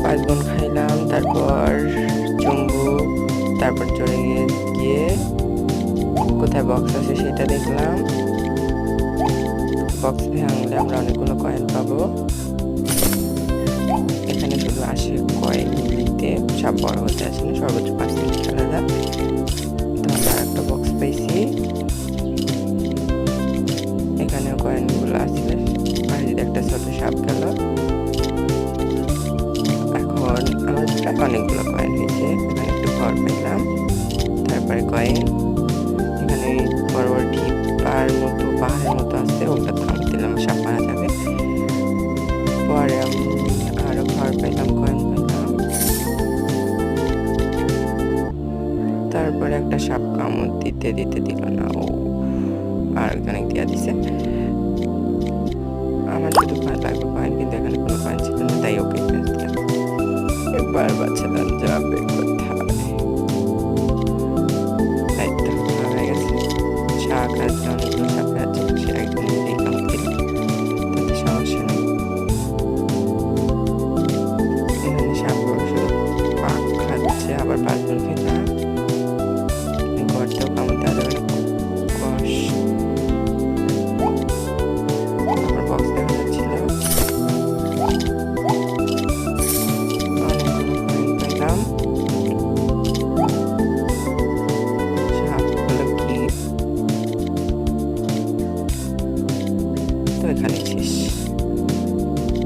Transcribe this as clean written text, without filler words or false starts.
5 গুণ খাইলাম, তারপর চুম্বু, তারপর চলে গিয়ে কোথায় বক্স আছে সেটা দেখলাম। বক্স ভাঙলে আমরা অনেকগুলো কয়েন পাবো। এখানে শুধু আসে কয়েন দিতে, সব বড় হতে আসে না, সর্বোচ্চ 5 থেকে খেলা যায়। তো আমরা একটা বক্স পাইছি, এখানেও কয়েনগুলো আছে, বাড়িতে একটা ছোট সাপ গেল। এখন আমার প্রায় অনেকগুলো কয়েন হয়েছে। এখানে একটু ঘর পেলাম, তারপরে কয়েন। এখানে বড় বড় ঢিপার মতো পাহাড়ের মতো আছে, ওটা থামতে দিলাম, সাপ মারা যাবে। পরে আমি আরো ঘর পেলাম, কয়েন পেলাম। তারপরে একটা সাপ কামড় দিতে দিল না, ও আর একজনে দিয়া দিছে।